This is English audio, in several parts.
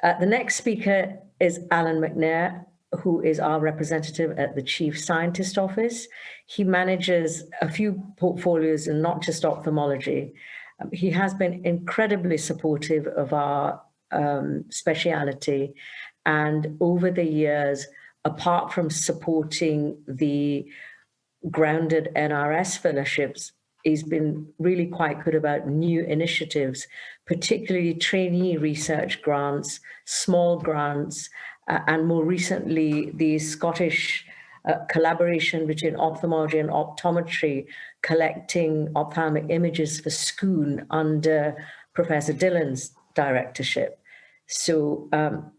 The next speaker is Alan McNair, who is our representative at the Chief Scientist Office. He manages a few portfolios and not just ophthalmology. He has been incredibly supportive of our speciality. And over the years, apart from supporting the grounded NRS fellowships, he's been really quite good about new initiatives, particularly trainee research grants, small grants, and more recently, the Scottish collaboration between ophthalmology and optometry, collecting ophthalmic images for Scone under Professor Dillon's directorship. So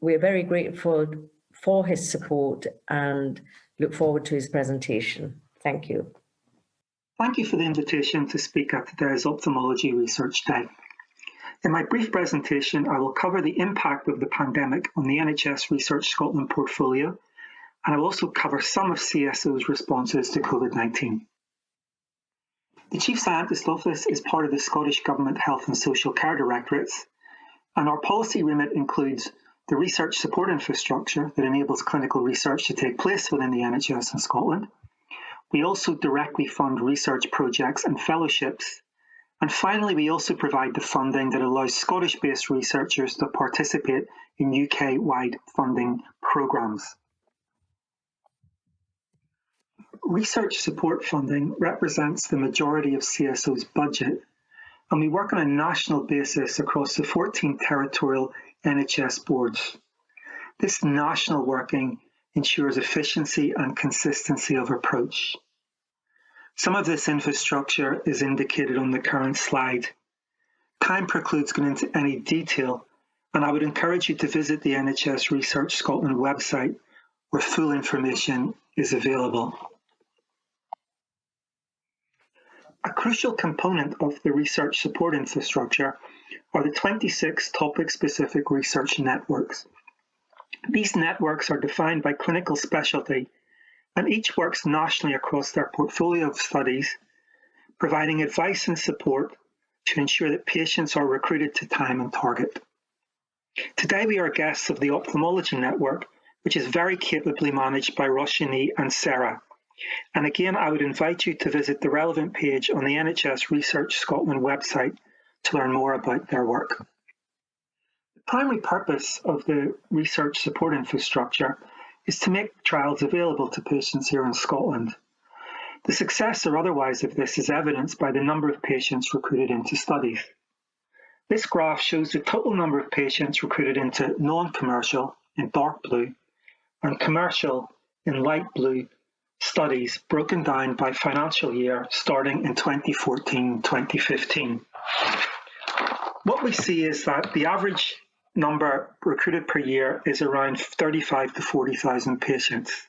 we're very grateful for his support and look forward to his presentation. Thank you. Thank you for the invitation to speak at today's Ophthalmology Research Day. In my brief presentation, I will cover the impact of the pandemic on the NHS Research Scotland portfolio, and I will also cover some of CSO's responses to COVID-19. The Chief Scientist Office is part of the Scottish Government Health and Social Care Directorates, and our policy remit includes the research support infrastructure that enables clinical research to take place within the NHS in Scotland. We also directly fund research projects and fellowships. And finally, we also provide the funding that allows Scottish-based researchers to participate in UK-wide funding programmes. Research support funding represents the majority of CSO's budget, and we work on a national basis across the 14 territorial NHS boards. This national working ensures efficiency and consistency of approach. Some of this infrastructure is indicated on the current slide. Time precludes going into any detail, and I would encourage you to visit the NHS Research Scotland website, where full information is available. A crucial component of the research support infrastructure are the 26 topic-specific research networks. These networks are defined by clinical specialty, and each works nationally across their portfolio of studies, providing advice and support to ensure that patients are recruited to time and target. Today we are guests of the Ophthalmology Network, which is very capably managed by Roshini and Sarah. And again, I would invite you to visit the relevant page on the NHS Research Scotland website to learn more about their work. The primary purpose of the research support infrastructure is to make trials available to patients here in Scotland. The success or otherwise of this is evidenced by the number of patients recruited into studies. This graph shows the total number of patients recruited into non-commercial in dark blue and commercial in light blue studies broken down by financial year starting in 2014-2015. What we see is that the average number recruited per year is around 35 to 40,000 patients.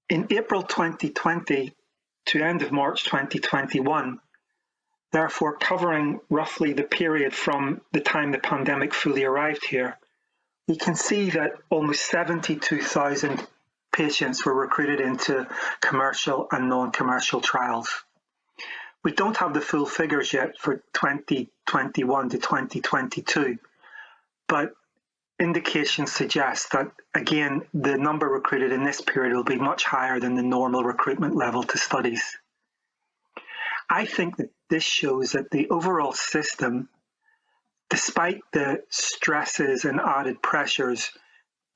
In April 2020 to end of March 2021, therefore covering roughly the period from the time the pandemic fully arrived here, we can see that almost 72,000 patients were recruited into commercial and non-commercial trials. We don't have the full figures yet for 2021 to 2022, but indications suggest that, again, the number recruited in this period will be much higher than the normal recruitment level to studies. I think that this shows that the overall system, despite the stresses and added pressures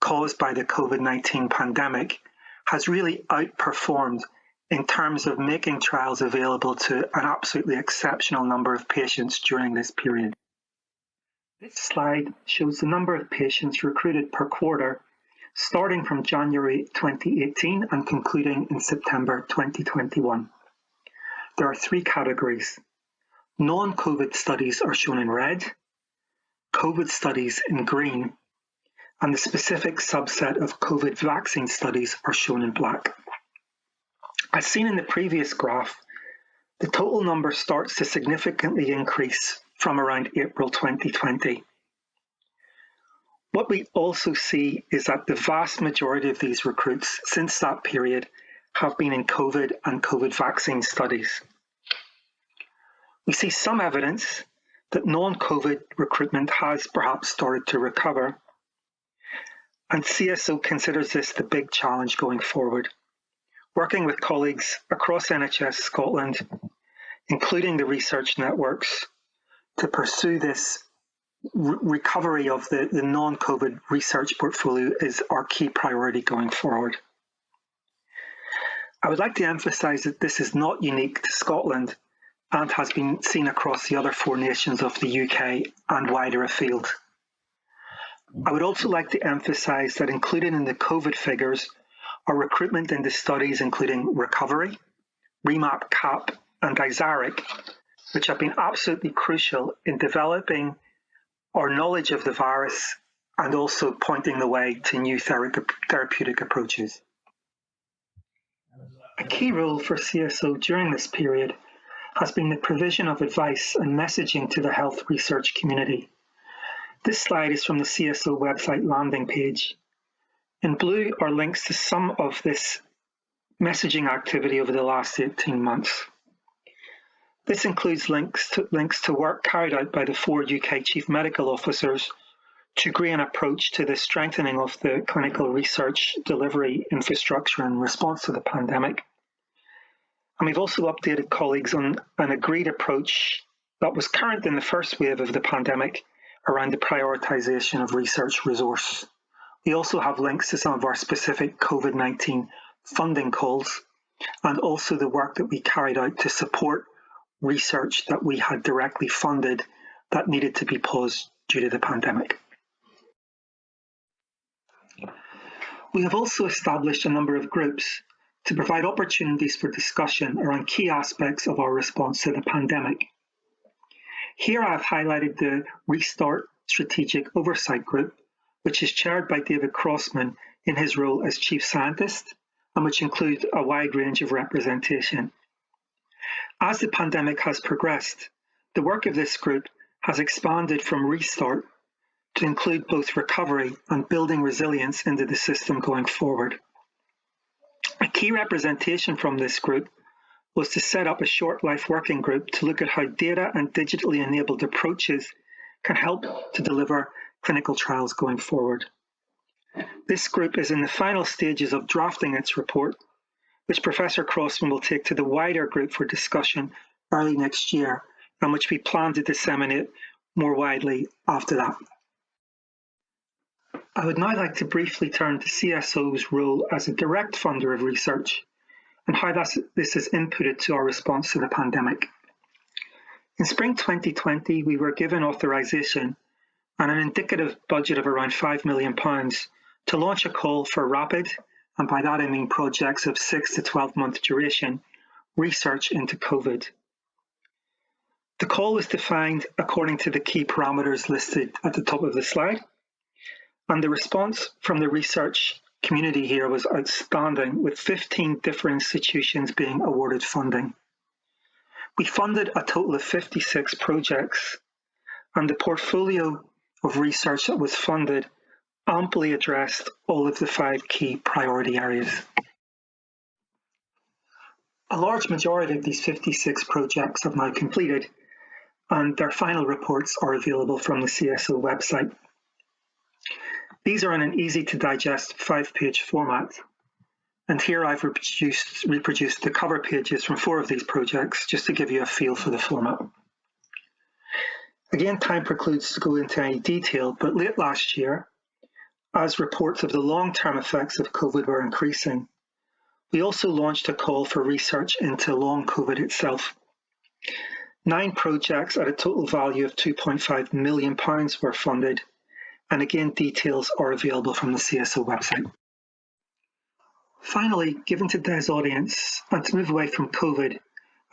caused by the COVID-19 pandemic, has really outperformed in terms of making trials available to an absolutely exceptional number of patients during this period. This slide shows the number of patients recruited per quarter, starting from January 2018 and concluding in September 2021. There are three categories. Non-COVID studies are shown in red, COVID studies in green, and the specific subset of COVID vaccine studies are shown in black. As seen in the previous graph, the total number starts to significantly increase from around April 2020. What we also see is that the vast majority of these recruits since that period have been in COVID and COVID vaccine studies. We see some evidence that non-COVID recruitment has perhaps started to recover, and CSO considers this the big challenge going forward, working with colleagues across NHS Scotland, including the research networks, to pursue this recovery of the non-COVID research portfolio is our key priority going forward. I would like to emphasise that this is not unique to Scotland and has been seen across the other 4 nations of the UK and wider afield. I would also like to emphasise that included in the COVID figures are recruitment into studies including recovery, REMAP, CAP and ISARIC, which have been absolutely crucial in developing our knowledge of the virus and also pointing the way to new therapeutic approaches. A key role for CSO during this period has been the provision of advice and messaging to the health research community. This slide is from the CSO website landing page. In blue are links to some of this messaging activity over the last 18 months. This includes links to work carried out by the 4 UK Chief Medical Officers to agree an approach to the strengthening of the clinical research delivery infrastructure in response to the pandemic. And we've also updated colleagues on an agreed approach that was current in the first wave of the pandemic around the prioritisation of research resource. We also have links to some of our specific COVID-19 funding calls and also the work that we carried out to support research that we had directly funded that needed to be paused due to the pandemic. We have also established a number of groups to provide opportunities for discussion around key aspects of our response to the pandemic. Here I have highlighted the Restart Strategic Oversight Group, which is chaired by David Crossman in his role as Chief Scientist, and which includes a wide range of representation. As the pandemic has progressed, the work of this group has expanded from restart to include both recovery and building resilience into the system going forward. A key representation from this group was to set up a short life working group to look at how data and digitally enabled approaches can help to deliver clinical trials going forward. This group is in the final stages of drafting its report, which Professor Crossman will take to the wider group for discussion early next year, and which we plan to disseminate more widely after that. I would now like to briefly turn to CSO's role as a direct funder of research and how this has inputted to our response to the pandemic. In spring 2020, we were given authorisation and an indicative budget of around £5 million to launch a call for rapid, and by that I mean projects of 6 to 12 month duration, research into COVID. The call was defined according to the key parameters listed at the top of the slide, and the response from the research community here was outstanding, with 15 different institutions being awarded funding. We funded a total of 56 projects, and the portfolio of research that was funded amply addressed all of the 5 key priority areas. A large majority of these 56 projects have now completed, and their final reports are available from the CSO website. These are in an easy-to-digest 5-page format, and here I've reproduced the cover pages from 4 of these projects just to give you a feel for the format. Again, time precludes to go into any detail, but late last year, as reports of the long-term effects of COVID were increasing, we also launched a call for research into long COVID itself. 9 projects at a total value of £2.5 million were funded, and again, details are available from the CSO website. Finally, given today's audience, and to move away from COVID,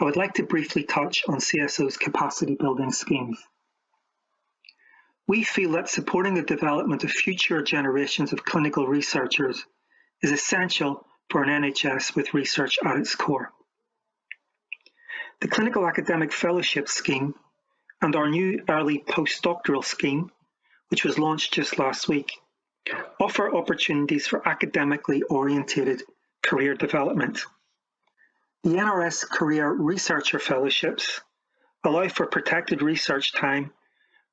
I would like to briefly touch on CSO's capacity building schemes. We feel that supporting the development of future generations of clinical researchers is essential for an NHS with research at its core. The Clinical Academic Fellowship Scheme and our new early postdoctoral scheme, which was launched just last week, offer opportunities for academically orientated career development. The NRS Career Researcher Fellowships allow for protected research time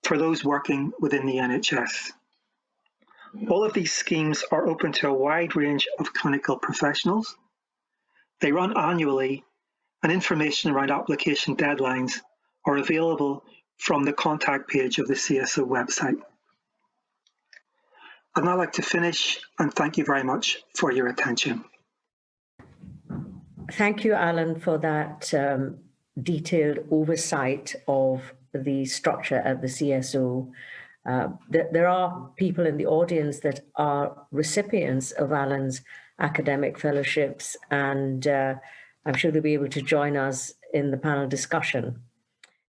for those working within the NHS. All of these schemes are open to a wide range of clinical professionals. They run annually, and information around application deadlines are available from the contact page of the CSO website. I'd now like to finish and thank you very much for your attention. Thank you, Alan, for that detailed oversight of the structure at the CSO. There are people in the audience that are recipients of Alan's academic fellowships, and I'm sure they'll be able to join us in the panel discussion.